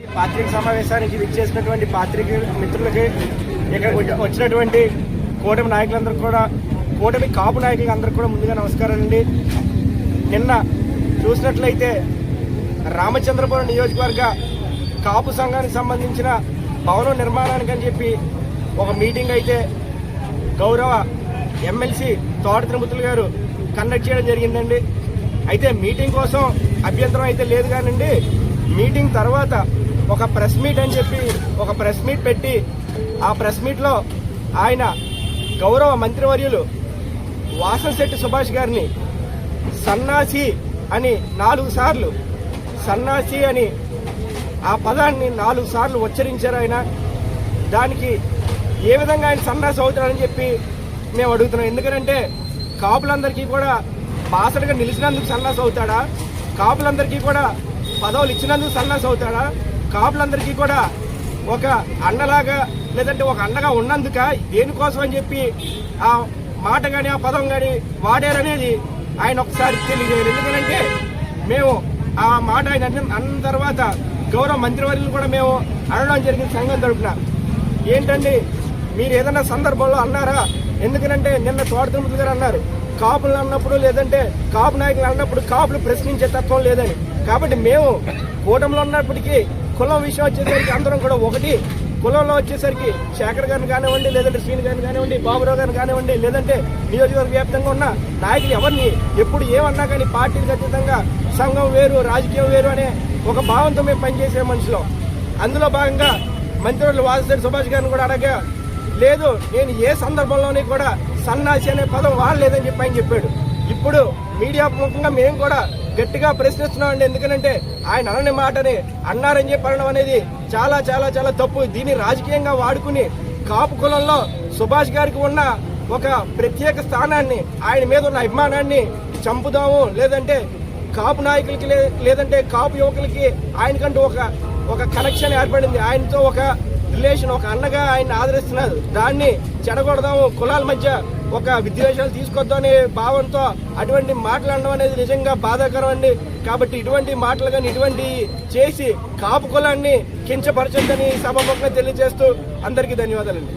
పాత్రిక సమావేశానికి విచ్చేసినటువంటి పాత్రిక మిత్రులకి, ఇక్కడ వచ్చినటువంటి కూటమి నాయకులందరూ కూడా, కూటమి కాపు నాయకులకు అందరూ కూడా ముందుగా నమస్కారం అండి. నిన్న చూసినట్లయితే రామచంద్రపురం నియోజకవర్గ కాపు సంఘానికి సంబంధించిన భవనం నిర్మాణానికి అని చెప్పి ఒక మీటింగ్ అయితే గౌరవ ఎమ్మెల్సీ తోట తిరుమతులు గారు కండక్ట్ చేయడం జరిగిందండి. అయితే మీటింగ్ కోసం అభ్యంతరం అయితే లేదు కానండి, మీటింగ్ తర్వాత ఒక ప్రెస్ మీట్ అని చెప్పి ఒక ప్రెస్ మీట్ పెట్టి, ఆ ప్రెస్ మీట్లో ఆయన గౌరవ మంత్రివర్యులు వాసంశెట్టి సుభాష్ గారిని సన్నాసి అని 4 సార్లు, సన్నాసి అని ఆ పదాన్ని 4 సార్లు ఉచ్చరించారు ఆయన. దానికి ఏ విధంగా ఆయన సన్నాసి అవుతాడని చెప్పి మేము అడుగుతున్నాం. ఎందుకంటే కాపులందరికీ కూడా బాసటగా నిలిచినందుకు సన్నాసి అవుతాడా, కాపులందరికీ కూడా పదవులు ఇచ్చినందుకు సన్నాసి అవుతాడా, కాపులందరికీ కూడా ఒక అండలాగా లేదంటే ఒక అండగా ఉన్నందుక, దేనికోసం అని చెప్పి ఆ మాట కానీ ఆ పదం కానీ వాడారనేది ఆయన ఒకసారి తెలియజేయాలి. ఎందుకంటే మేము ఆ మాట ఆయన అన్న తర్వాత గౌరవ మంత్రివర్యులు కూడా మేము అడగడం జరిగింది సంఘం తరపున. ఏంటండి మీరు ఏదైనా సందర్భంలో అన్నారా? ఎందుకంటే నిన్న తోట తిరుమతులు గారు అన్నారు, కాపులు అన్నప్పుడు లేదంటే కాపు నాయకులు అన్నప్పుడు కాపులు ప్రశ్నించే తత్వం లేదని. కాబట్టి మేము కూటమిలో ఉన్నప్పటికీ కులం విషయం వచ్చేసరికి అందరం కూడా ఒకటి. కులంలో వచ్చేసరికి శేఖర్ గారిని కానివ్వండి, లేదంటే శ్రీని గారిని కానివ్వండి, బాబురావు గారిని కానివ్వండి, లేదంటే నియోజకవర్గ వ్యాప్తంగా ఉన్న నాయకులు ఎవరిని ఎప్పుడు ఏమన్నా కానీ పార్టీలకు అతీతంగా సంఘం వేరు, రాజకీయం వేరు అనే ఒక భావంతో మేము పనిచేసే మనుషులు. అందులో భాగంగా మంత్రివర్యులు వాసంశెట్టి సుభాష్ గారిని కూడా అడగా, లేదు నేను ఏ సందర్భంలోని కూడా సన్నాసి అనే పదం వాడలేదని చెప్పి ఆయన చెప్పాడు. ఇప్పుడు మీడియా ముఖంగా మేము కూడా గట్టిగా ప్రశ్నిస్తున్నామండి. ఎందుకంటే ఆయన అనని మాటని అన్నారని చెప్పి అనడం అనేది చాలా చాలా చాలా తప్పు. దీన్ని రాజకీయంగా వాడుకుని కాపు కులంలో సుభాష్ గారికి ఉన్న ఒక ప్రత్యేక స్థానాన్ని, ఆయన మీద ఉన్న అభిమానాన్ని చంపుదాము, లేదంటే కాపు నాయకులకి లేదంటే కాపు యువకులకి ఆయనకంటూ ఒక కనెక్షన్ ఏర్పడింది, ఆయనతో ఒక రిలేషన్, ఒక అన్నగా ఆయన ఆదరిస్తున్నారు. దాన్ని చెడగొడదాము, కులాల మధ్య ఒక విద్వేషాలు తీసుకొద్దాం అనే భావంతో అటువంటి మాట్లాడడం అనేది నిజంగా బాధాకరం అండి. కాబట్టి ఇటువంటి మాటలు కానీ ఇటువంటి చేసి కాపు కులాన్ని కించపరచొద్దని సభాముఖంగా తెలియజేస్తూ అందరికీ ధన్యవాదాలండి.